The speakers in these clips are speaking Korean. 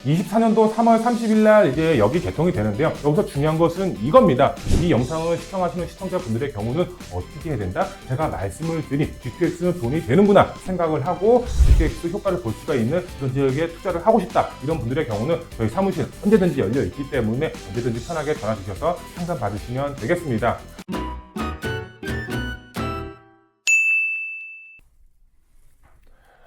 24년도 3월 30일 날 이제 여기 개통이 되는데요. 여기서 중요한 것은 이겁니다. 이 영상을 시청하시는 시청자분들의 경우는 어떻게 해야 된다? 제가 말씀을 드린 GTX는 돈이 되는구나 생각을 하고 GTX 효과를 볼 수가 있는 그런 지역에 투자를 하고 싶다. 이런 분들의 경우는 저희 사무실 언제든지 열려 있기 때문에 언제든지 편하게 전화 주셔서 상담 받으시면 되겠습니다.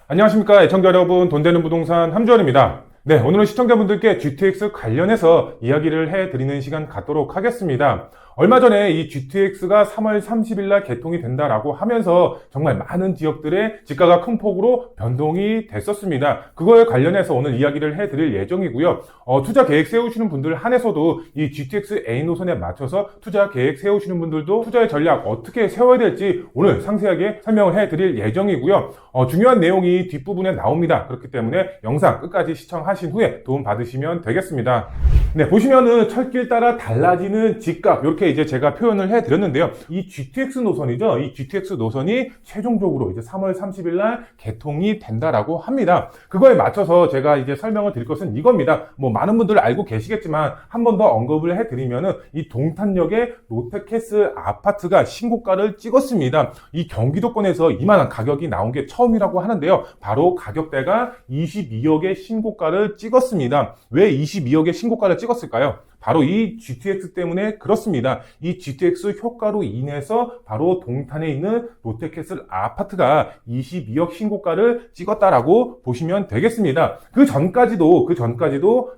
안녕하십니까 애청자 여러분, 돈 되는 부동산 함주원입니다. 네, 오늘은 시청자분들께 GTX 관련해서 이야기를 해드리는 시간 갖도록 하겠습니다. 얼마 전에 이 GTX가 3월 30일 날 개통이 된다라고 하면서 정말 많은 지역들의 지가가 큰 폭으로 변동이 됐었습니다. 그거에 관련해서 오늘 이야기를 해드릴 예정이고요. 투자 계획 세우시는 분들 한해서도 이 GTX A 노선에 맞춰서 투자 계획 세우시는 분들도 투자의 전략 어떻게 세워야 될지 오늘 상세하게 설명을 해드릴 예정이고요. 중요한 내용이 뒷부분에 나옵니다. 그렇기 때문에 영상 끝까지 시청하신 후에 도움 받으시면 되겠습니다. 네, 보시면은 철길 따라 달라지는 집값 이렇게 이제 제가 표현을 해드렸는데요. 이 GTX 노선이죠. 이 GTX 노선이 최종적으로 이제 3월 30일 날 개통이 된다라고 합니다. 그거에 맞춰서 제가 이제 설명을 드릴 것은 이겁니다. 뭐 많은 분들 알고 계시겠지만 한 번 더 언급을 해드리면은 이 동탄역의 롯데캐슬 아파트가 신고가를 찍었습니다. 이 경기도권에서 이만한 가격이 나온 게 처음이라고 하는데요. 바로 가격대가 22억의 신고가를 찍었습니다. 왜 22억의 신고가를 찍었을까요? 바로 이 GTX 때문에 그렇습니다. 이 GTX 효과로 인해서 바로 동탄에 있는 롯데캐슬 아파트가 22억 신고가를 찍었다라고 보시면 되겠습니다. 그 전까지도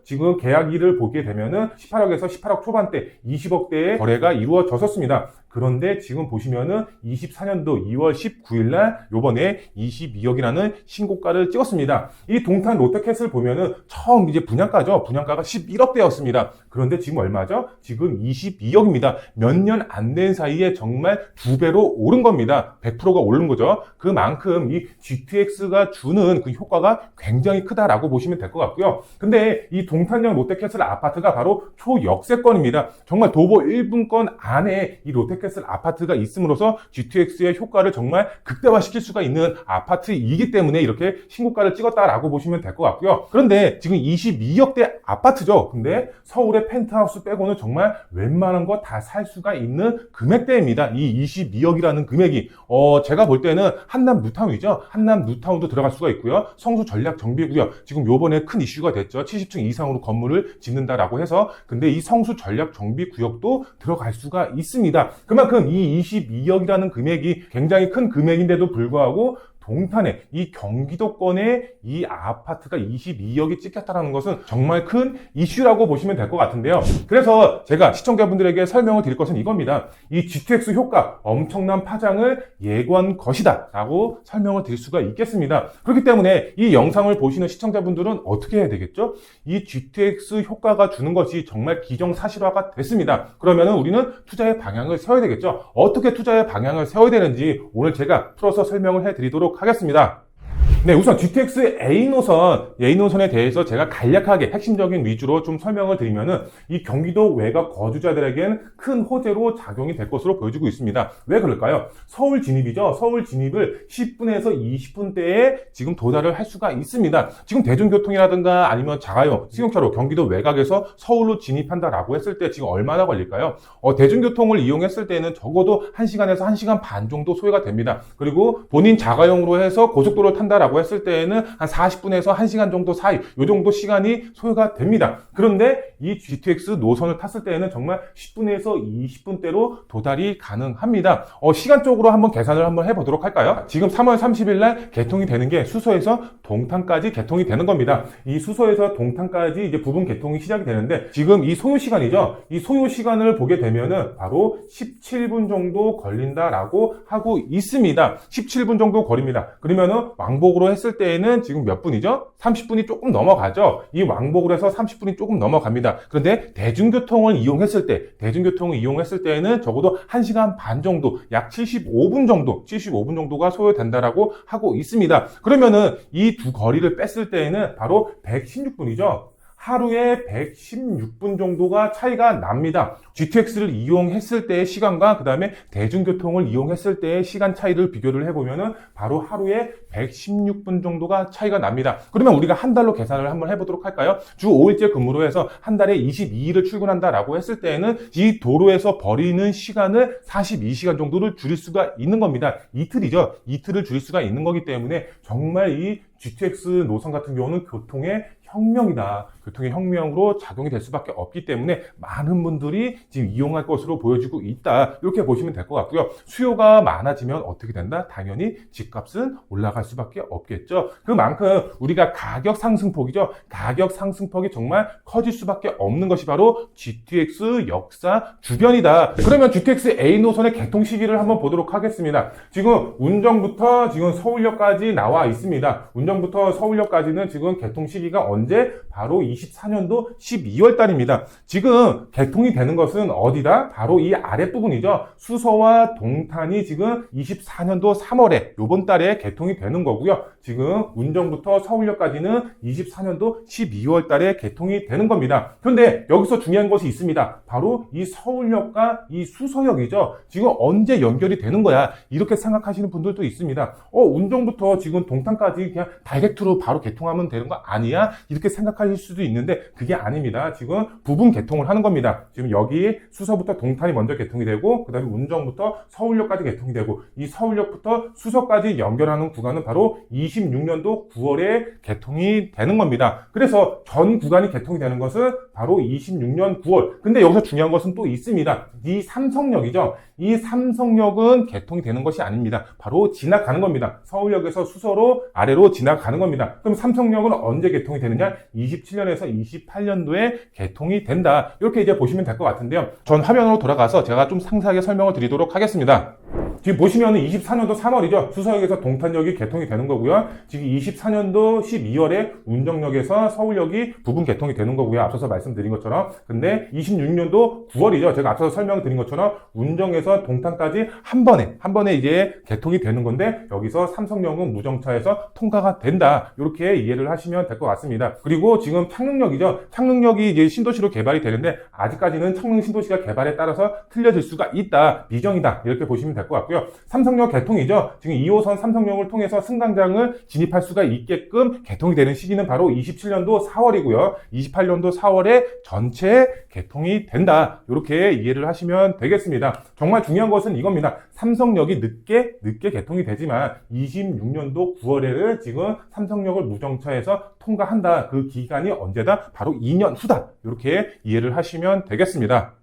지금 계약일을 보게 되면은 18억에서 18억 초반대 20억대의 거래가 이루어졌었습니다. 그런데 지금 보시면은 24년도 2월 19일 날 요번에 22억이라는 신고가를 찍었습니다. 이 동탄 롯데캐슬 보면은 처음 이제 분양가죠. 분양가가 11억대였습니다. 그런데 지금 얼마죠? 지금 22억입니다. 몇 년 안 된 사이에 정말 2배로 오른 겁니다. 100%가 오른 거죠. 그만큼 이 GTX가 주는 그 효과가 굉장히 크다라고 보시면 될 것 같고요. 근데 이 동탄역 롯데캐슬 아파트가 바로 초역세권입니다. 정말 도보 1분권 안에 이 롯데캐슬 아파트가 있음으로써 GTX의 효과를 정말 극대화시킬 수가 있는 아파트이기 때문에 이렇게 신고가를 찍었다라고 보시면 될 것 같고요. 그런데 지금 22억대 아파트죠. 근데 서울의 펜트하우스 빼고는 정말 웬만한 거 다 살 수가 있는 금액대입니다. 이 22억이라는 금액이 제가 볼 때는 한남 뉴타운이죠. 한남 뉴타운도 들어갈 수가 있고요. 성수 전략 정비구역 지금 요번에 큰 이슈가 됐죠. 70층 이상으로 건물을 짓는다라고 해서 근데 이 성수 전략 정비구역도 들어갈 수가 있습니다. 그만큼 이 22억이라는 금액이 굉장히 큰 금액인데도 불구하고 동탄에 이 경기도권에 이 아파트가 22억이 찍혔다는 것은 정말 큰 이슈라고 보시면 될 것 같은데요. 그래서 제가 시청자분들에게 설명을 드릴 것은 이겁니다. 이 GTX 효과 엄청난 파장을 예고한 것이다 라고 설명을 드릴 수가 있겠습니다. 그렇기 때문에 이 영상을 보시는 시청자분들은 어떻게 해야 되겠죠? 이 GTX 효과가 주는 것이 정말 기정사실화가 됐습니다. 그러면 우리는 투자의 방향을 세워야 되겠죠? 어떻게 투자의 방향을 세워야 되는지 오늘 제가 풀어서 설명을 해드리도록 하겠습니다. 네, 우선 GTX A 노선에 대해서 제가 간략하게 핵심적인 위주로 좀 설명을 드리면은 이 경기도 외곽 거주자들에겐 큰 호재로 작용이 될 것으로 보여지고 있습니다. 왜 그럴까요? 서울 진입이죠. 서울 진입을 10분에서 20분대에 지금 도달을 할 수가 있습니다. 지금 대중교통이라든가 아니면 자가용, 승용차로 경기도 외곽에서 서울로 진입한다라고 했을 때 지금 얼마나 걸릴까요? 대중교통을 이용했을 때는 적어도 1시간에서 1시간 반 정도 소요가 됩니다. 그리고 본인 자가용으로 해서 고속도로를 탄다라고 했을 때에는 한 40분에서 1시간 정도 사이 요 정도 시간이 소요가 됩니다. 그런데 이 GTX 노선을 탔을 때에는 정말 10분에서 20분대로 도달이 가능합니다. 시간적으로 한번 계산을 한번 해보도록 할까요? 지금 3월 30일 날 개통이 되는 게 수서에서 동탄까지 개통이 되는 겁니다. 이 수서에서 동탄까지 이제 부분 개통이 시작이 되는데 지금 이 소요 시간이죠. 이 소요 시간을 보게 되면은 바로 17분 정도 걸린다라고 하고 있습니다. 17분 정도 걸립니다. 그러면은 왕복으로 했을 때에는 지금 몇 분이죠? 30분이 조금 넘어가죠. 이 왕복으로 해서 30분이 조금 넘어갑니다. 그런데 대중교통을 이용했을 때에는 적어도 1시간 반 정도, 약 75분 정도가 소요된다라고 하고 있습니다. 그러면은 이 두 거리를 뺐을 때에는 바로 116분이죠. 하루에 116분 정도가 차이가 납니다. GTX를 이용했을 때의 시간과 그 다음에 대중교통을 이용했을 때의 시간 차이를 비교를 해보면은 바로 하루에 116분 정도가 차이가 납니다. 그러면 우리가 한 달로 계산을 한번 해보도록 할까요? 주 5일째 근무로 해서 한 달에 22일을 출근한다라고 했을 때에는 이 도로에서 버리는 시간을 42시간 정도를 줄일 수가 있는 겁니다. 이틀이죠. 이틀을 줄일 수가 있는 거기 때문에 정말 이 GTX 노선 같은 경우는 교통의 혁명이다. 교통의 혁명으로 작용이 될 수밖에 없기 때문에 많은 분들이 지금 이용할 것으로 보여지고 있다. 이렇게 보시면 될 것 같고요. 수요가 많아지면 어떻게 된다? 당연히 집값은 올라갈 수밖에 없겠죠. 그만큼 우리가 가격 상승폭이죠. 가격 상승폭이 정말 커질 수밖에 없는 것이 바로 GTX 역사 주변이다. 그러면 GTX A 노선의 개통 시기를 한번 보도록 하겠습니다. 지금 운정부터 지금 서울역까지 나와 있습니다. 운정부터 서울역까지는 지금 개통 시기가 언제? 바로 24년도 12월 달입니다. 지금 개통이 되는 것은 어디다? 바로 이 아랫부분이죠. 수서와 동탄이 지금 24년도 3월에 요번 달에 개통이 되는 거고요. 지금 운정부터 서울역까지는 24년도 12월 달에 개통이 되는 겁니다. 그런데 여기서 중요한 것이 있습니다. 바로 이 서울역과 이 수서역이죠. 지금 언제 연결이 되는 거야? 이렇게 생각하시는 분들도 있습니다. 운정부터 지금 동탄까지 그냥 다이렉트로 바로 개통하면 되는 거 아니야? 이렇게 생각하실 수도 있는데 그게 아닙니다. 지금 부분 개통을 하는 겁니다. 지금 여기 수서부터 동탄이 먼저 개통이 되고 그 다음에 운정부터 서울역까지 개통이 되고 이 서울역부터 수서까지 연결하는 구간은 바로 26년도 9월에 개통이 되는 겁니다. 그래서 전 구간이 개통이 되는 것은 바로 26년 9월. 근데 여기서 중요한 것은 또 있습니다. 이 삼성역이죠. 이 삼성역은 개통이 되는 것이 아닙니다. 바로 지나가는 겁니다. 서울역에서 수서로 아래로 지나가는 겁니다. 그럼 삼성역은 언제 개통이 되느냐? 27년에서 28년도에 개통이 된다. 이렇게 이제 보시면 될 것 같은데요. 전 화면으로 돌아가서 제가 좀 상세하게 설명을 드리도록 하겠습니다. 지금 보시면은 24년도 3월이죠. 수서역에서 동탄역이 개통이 되는 거고요. 지금 24년도 12월에 운정역에서 서울역이 부분 개통이 되는 거고요. 앞서서 말씀드린 것처럼. 근데 26년도 9월이죠. 제가 앞서서 설명드린 것처럼 운정에서 동탄까지 한 번에 이제 개통이 되는 건데 여기서 삼성역은 무정차에서 통과가 된다. 이렇게 이해를 하시면 될 것 같습니다. 그리고 지금 창릉역이죠. 창릉역이 이제 신도시로 개발이 되는데 아직까지는 창릉 신도시가 개발에 따라서 틀려질 수가 있다. 미정이다. 이렇게 보시면 될 것 같고요. 삼성역 개통이죠. 지금 2호선 삼성역을 통해서 승강장을 진입할 수가 있게끔 개통이 되는 시기는 바로 27년도 4월이고요. 28년도 4월에 전체 개통이 된다. 이렇게 이해를 하시면 되겠습니다. 정말 중요한 것은 이겁니다. 삼성역이 늦게 개통이 되지만 26년도 9월에는 지금 삼성역을 무정차에서 통과한다. 그 기간이 언제다? 바로 2년 후다. 이렇게 이해를 하시면 되겠습니다.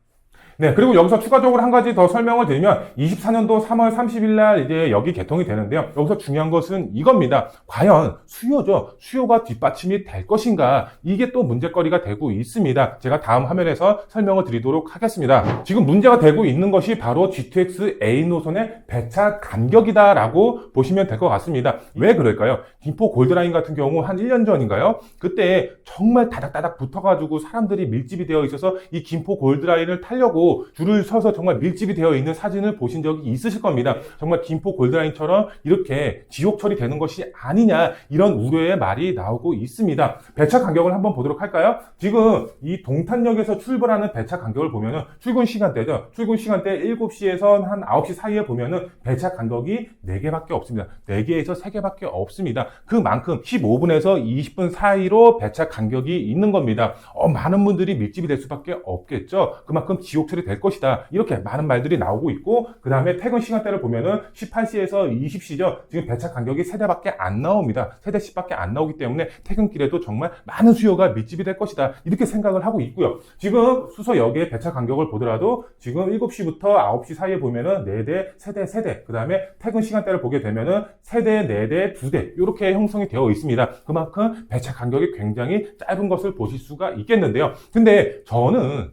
네, 그리고 여기서 추가적으로 한 가지 더 설명을 드리면 24년도 3월 30일 날 이제 여기 개통이 되는데요. 여기서 중요한 것은 이겁니다. 과연 수요죠. 수요가 뒷받침이 될 것인가? 이게 또 문제거리가 되고 있습니다. 제가 다음 화면에서 설명을 드리도록 하겠습니다. 지금 문제가 되고 있는 것이 바로 GTX A 노선의 배차 간격이다라고 보시면 될 것 같습니다. 왜 그럴까요? 김포 골드라인 같은 경우 한 1년 전인가요? 그때 정말 다닥다닥 붙어가지고 사람들이 밀집이 되어 있어서 이 김포 골드라인을 타려고 줄을 서서 정말 밀집이 되어 있는 사진을 보신 적이 있으실 겁니다. 정말 김포 골드라인처럼 이렇게 지옥 처리되는 것이 아니냐 이런 우려의 말이 나오고 있습니다. 배차 간격을 한번 보도록 할까요? 지금 이 동탄역에서 출발하는 배차 간격을 보면은 출근 시간대죠. 출근 시간대 7시에서 한 9시 사이에 보면은 배차 간격이 4개밖에 없습니다. 4개에서 3개밖에 없습니다. 그만큼 15분에서 20분 사이로 배차 간격이 있는 겁니다. 많은 분들이 밀집이 될 수밖에 없겠죠. 그만큼 지옥 처리 될 것이다. 이렇게 많은 말들이 나오고 있고 그 다음에 퇴근 시간대를 보면은 18시에서 20시죠. 지금 배차 간격이 3대밖에 안 나옵니다. 3대씩밖에 안 나오기 때문에 퇴근길에도 정말 많은 수요가 밀집이 될 것이다. 이렇게 생각을 하고 있고요. 지금 수서역의 배차 간격을 보더라도 지금 7시부터 9시 사이에 보면은 4대, 3대, 그 다음에 퇴근 시간대를 보게 되면은 3대, 4대, 2대 이렇게 형성이 되어 있습니다. 그만큼 배차 간격이 굉장히 짧은 것을 보실 수가 있겠는데요. 근데 저는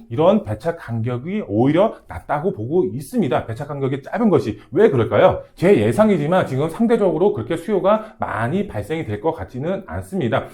이런 배차 간격이 오히려 낮다고 보고 있습니다. 배차 간격이 짧은 것이. 왜 그럴까요? 제 예상이지만 지금 상대적으로 그렇게 수요가 많이 발생이 될 것 같지는 않습니다.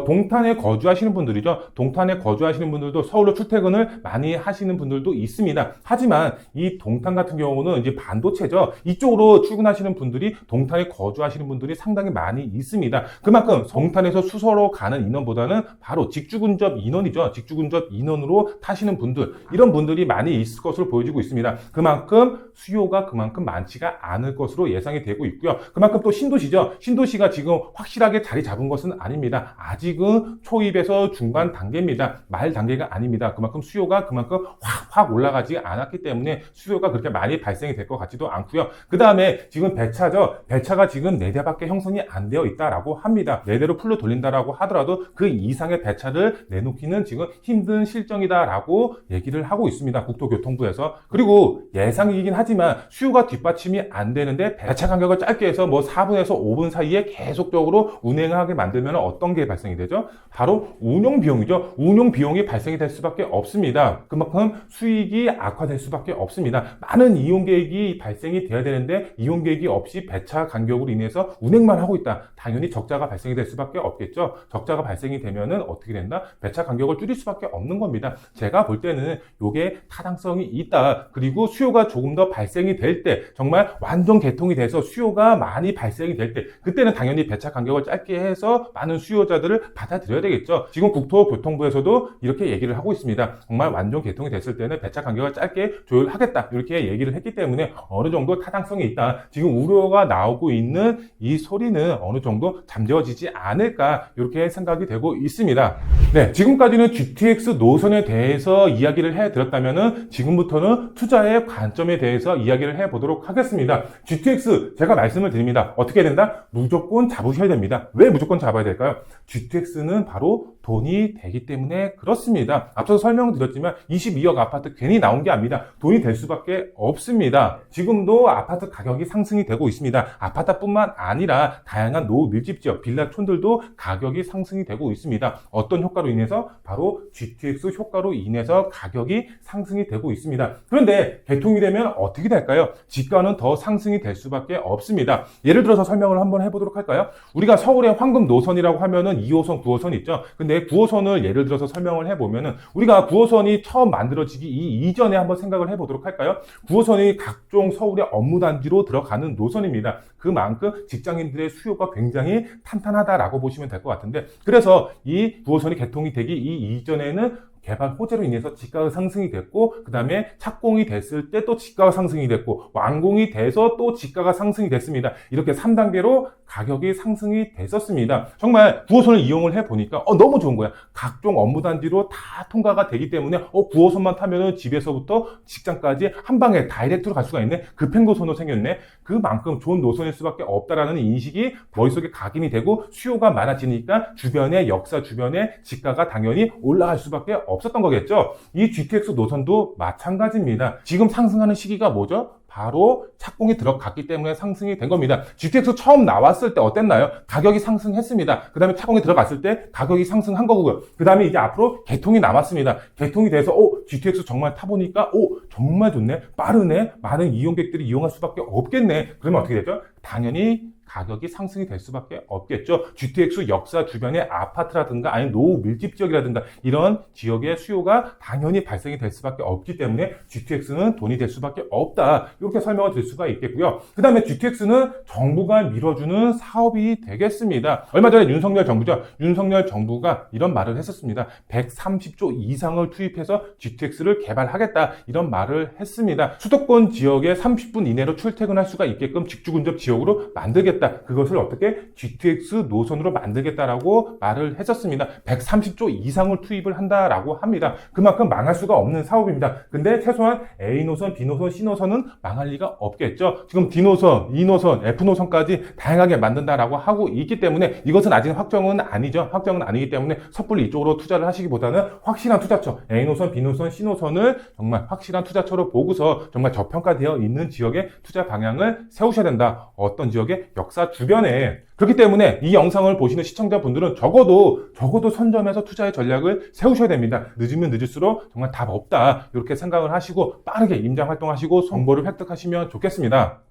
동탄에 거주하시는 분들이죠. 동탄에 거주하시는 분들도 서울로 출퇴근을 많이 하시는 분들도 있습니다. 하지만 이 동탄 같은 경우는 이제 반도체죠. 이쪽으로 출근하시는 분들이 동탄에 거주하시는 분들이 상당히 많이 있습니다. 그만큼 동탄에서 수서로 가는 인원보다는 바로 직주근접 인원이죠. 직주근접 인원으로 타시는 분들, 이런 분들이 많이 있을 것으로 보여지고 있습니다. 그만큼 수요가 그만큼 많지가 않을 것으로 예상이 되고 있고요. 그만큼 또 신도시죠. 신도시가 지금 확실하게 자리 잡은 것은 아닙니다. 아직은 초입에서 중간 단계입니다. 말 단계가 아닙니다. 그만큼 수요가 그만큼 확 올라가지 않았기 때문에 수요가 그렇게 많이 발생이 될 것 같지도 않고요. 그 다음에 지금 배차죠. 배차가 지금 4대밖에 형성이 안 되어 있다라고 합니다. 4대로 풀로 돌린다라고 하더라도 그 이상의 배차를 내놓기는 지금 힘든 실정이다라고 얘기를 하고 있습니다. 국토교통부에서. 그리고 예상이긴 하지만 수요가 뒷받침이 안 되는데 배차 간격을 짧게 해서 뭐 4분에서 5분 사이에 계속적으로 운행을 하게 만들면 어떤 게 발생이 되죠? 바로 운용 비용이죠. 운용 비용이 발생이 될 수밖에 없습니다. 그만큼 수익이 악화될 수밖에 없습니다. 많은 이용객이 발생이 돼야 되는데 이용객이 없이 배차 간격으로 인해서 운행만 하고 있다. 당연히 적자가 발생이 될 수밖에 없겠죠. 적자가 발생이 되면은 어떻게 된다? 배차 간격을 줄일 수밖에 없는 겁니다. 제가 볼 때는 이게 타당성이 있다. 그리고 수요가 조금 더 발생이 될 때, 정말 완전 개통이 돼서 수요가 많이 발생이 될 때, 그때는 당연히 배차 간격을 짧게 해서 많은 수요자들을 받아들여야 되겠죠. 지금 국토교통부에서도 이렇게 얘기를 하고 있습니다. 정말 완전 개통이 됐을 때는 배차 간격을 짧게 조율하겠다. 이렇게 얘기를 했기 때문에 어느 정도 타당성이 있다. 지금 우려가 나오고 있는 이 소리는 어느 정도 잠재워지지 않을까, 이렇게 생각이 되고 있습니다. 네, 지금까지는 GTX 노선에 대해서 이야기를 해드렸다면은 지금부터는 투자의 관점에 대해서 이야기를 해보도록 하겠습니다. GTX 제가 말씀을 드립니다. 어떻게 된다? 무조건 잡으셔야 됩니다. 왜 무조건 잡아야 될까요? GTX는 바로 돈이 되기 때문에 그렇습니다. 앞서서 설명드렸지만 22억 아파트 괜히 나온 게 아닙니다. 돈이 될 수밖에 없습니다. 지금도 아파트 가격이 상승이 되고 있습니다. 아파트뿐만 아니라 다양한 노후 밀집 지역, 빌라촌들도 가격이 상승이 되고 있습니다. 어떤 효과로 인해서? 바로 GTX 효과로 인해서 가격이 상승이 되고 있습니다. 그런데 개통이 되면 어떻게 될까요? 지가는 더 상승이 될 수밖에 없습니다. 예를 들어서 설명을 한번 해보도록 할까요? 우리가 서울의 황금 노선이라고 하면은 2호선, 9호선 있죠. 근데 9호선을 예를 들어서 설명을 해보면은 우리가 9호선이 처음 만들어지기 이전에 한번 생각을 해보도록 할까요? 9호선이 각종 서울의 업무단지로 들어가는 노선입니다. 그만큼 직장인들의 수요가 굉장히 탄탄하다라고 보시면 될 것 같은데, 그래서 이 9호선이 개통이 되기 이전에는 개발 호재로 인해서 지가가 상승이 됐고, 그 다음에 착공이 됐을 때 또 지가가 상승이 됐고, 완공이 돼서 또 지가가 상승이 됐습니다. 이렇게 3단계로 가격이 상승이 됐었습니다. 정말 9호선을 이용을 해보니까 너무 좋은 거야. 각종 업무단지로 다 통과가 되기 때문에 9호선만 타면은 집에서부터 직장까지 한 방에 다이렉트로 갈 수가 있네. 급행노선으로 생겼네. 그만큼 좋은 노선일 수밖에 없다라는 인식이 머릿속에 각인이 되고, 수요가 많아지니까 주변의 역사, 주변의 지가가 당연히 올라갈 수밖에 없었던 거겠죠. 이 GTX 노선도 마찬가지입니다. 지금 상승하는 시기가 뭐죠? 바로 착공이 들어갔기 때문에 상승이 된 겁니다. GTX 처음 나왔을 때 어땠나요? 가격이 상승했습니다. 그 다음에 착공이 들어갔을 때 가격이 상승한 거고요. 그 다음에 이제 앞으로 개통이 남았습니다. 개통이 돼서 GTX 정말 타보니까 정말 좋네, 빠르네, 많은 이용객들이 이용할 수밖에 없겠네. 그러면 어떻게 되죠? 당연히 가격이 상승이 될 수밖에 없겠죠. GTX 역사 주변의 아파트라든가 아니면 노후 밀집 지역이라든가 이런 지역의 수요가 당연히 발생이 될 수밖에 없기 때문에 GTX는 돈이 될 수밖에 없다. 이렇게 설명을 드릴 수가 있겠고요. 그 다음에 GTX는 정부가 밀어주는 사업이 되겠습니다. 얼마 전에 윤석열 정부죠. 윤석열 정부가 이런 말을 했었습니다. 130조 이상을 투입해서 GTX를 개발하겠다. 이런 말을 했습니다. 수도권 지역에 30분 이내로 출퇴근할 수가 있게끔 직주근접 지역으로 만들겠다. 그것을 어떻게 GTX 노선으로 만들겠다라고 말을 했었습니다. 130조 이상을 투입을 한다라고 합니다. 그만큼 망할 수가 없는 사업입니다. 근데 최소한 A노선, B노선, C노선은 망할 리가 없겠죠. 지금 D노선, E노선, F노선까지 다양하게 만든다라고 하고 있기 때문에 이것은 아직 확정은 아니죠. 확정은 아니기 때문에 섣불리 이쪽으로 투자를 하시기보다는 확실한 투자처, A노선, B노선, C노선을 정말 확실한 투자처로 보고서 정말 저평가되어 있는 지역의 투자 방향을 세우셔야 된다. 어떤 지역의 역사 주변에 그렇기 때문에 이 영상을 보시는 시청자분들은 적어도 선점해서 투자의 전략을 세우셔야 됩니다. 늦으면 늦을수록 정말 답 없다, 이렇게 생각을 하시고 빠르게 임장 활동하시고 정보를 획득하시면 좋겠습니다.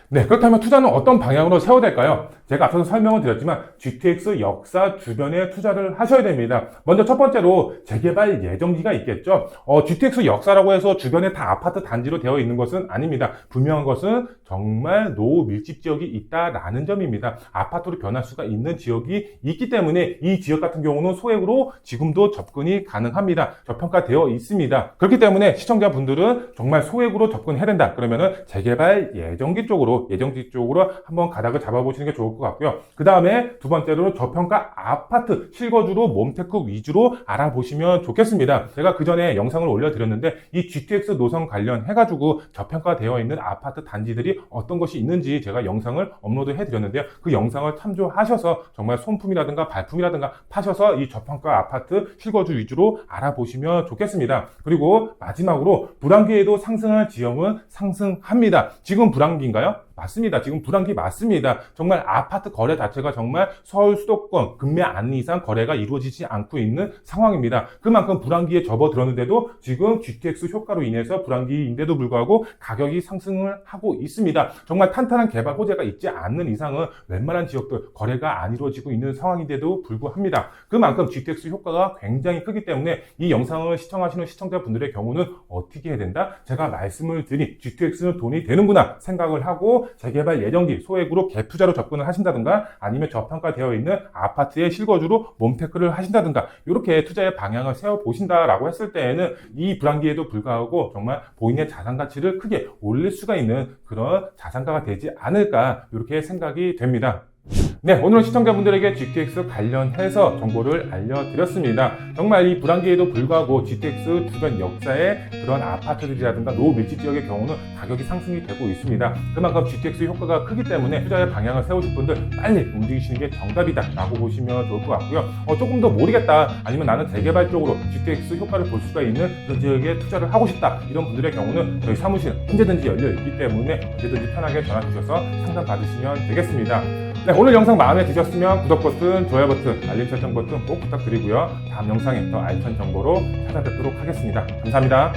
네, 그렇다면 투자는 어떤 방향으로 세워야 될까요? 제가 앞서서 설명을 드렸지만 GTX 역사 주변에 투자를 하셔야 됩니다. 먼저 첫 번째로 재개발 예정지가 있겠죠. GTX 역사라고 해서 주변에 다 아파트 단지로 되어 있는 것은 아닙니다. 분명한 것은 정말 노후 밀집 지역이 있다라는 점입니다. 아파트로 변할 수가 있는 지역이 있기 때문에 이 지역 같은 경우는 소액으로 지금도 접근이 가능합니다. 저평가되어 있습니다. 그렇기 때문에 시청자분들은 정말 소액으로 접근해야 된다, 그러면은 재개발 예정지 쪽으로 한번 가닥을 잡아보시는 게 좋을 것 같고요. 그 다음에 두 번째로는 저평가 아파트 실거주로 몸테크 위주로 알아보시면 좋겠습니다. 제가 그 전에 영상을 올려드렸는데 이 GTX 노선 관련해가지고 저평가되어 있는 아파트 단지들이 어떤 것이 있는지 제가 영상을 업로드 해드렸는데요. 그 영상을 참조하셔서 정말 손품이라든가 발품이라든가 파셔서 이 저평가 아파트 실거주 위주로 알아보시면 좋겠습니다. 그리고 마지막으로 불황기에도 상승할 지형은 상승합니다. 지금 불황기인가요? 맞습니다. 지금 불황기 맞습니다. 정말 아파트 거래 자체가 정말 서울 수도권 금매 안 이상 거래가 이루어지지 않고 있는 상황입니다. 그만큼 불황기에 접어들었는데도 지금 GTX 효과로 인해서 불황기인데도 불구하고 가격이 상승을 하고 있습니다. 정말 탄탄한 개발 호재가 있지 않는 이상은 웬만한 지역들 거래가 안 이루어지고 있는 상황인데도 불구합니다. 그만큼 GTX 효과가 굉장히 크기 때문에 이 영상을 시청하시는 시청자분들의 경우는 어떻게 해야 된다? 제가 말씀을 드린 GTX는 돈이 되는구나 생각을 하고 재개발 예정지 소액으로 갭 투자로 접근을 하신다든가 아니면 저평가되어 있는 아파트의 실거주로 몸테크를 하신다든가 이렇게 투자의 방향을 세워보신다라고 했을 때에는 이 불황기에도 불구하고 정말 본인의 자산 가치를 크게 올릴 수가 있는 그런 자산가가 되지 않을까, 이렇게 생각이 됩니다. 네, 오늘은 시청자분들에게 GTX 관련해서 정보를 알려드렸습니다. 정말 이 불황기에도 불구하고 GTX 주변 역사의 그런 아파트들이라든가 노후 밀집 지역의 경우는 가격이 상승이 되고 있습니다. 그만큼 GTX 효과가 크기 때문에 투자의 방향을 세우실 분들 빨리 움직이시는 게 정답이다 라고 보시면 좋을 것 같고요. 조금 더 모르겠다, 아니면 나는 재개발 쪽으로 GTX 효과를 볼 수가 있는 그런 지역에 투자를 하고 싶다, 이런 분들의 경우는 저희 사무실 언제든지 열려 있기 때문에 언제든지 편하게 전화 주셔서 상담 받으시면 되겠습니다. 네, 오늘 영상 마음에 드셨으면 구독 버튼, 좋아요 버튼, 알림 설정 버튼 꼭 부탁드리고요. 다음 영상에 더 알찬 정보로 찾아뵙도록 하겠습니다. 감사합니다.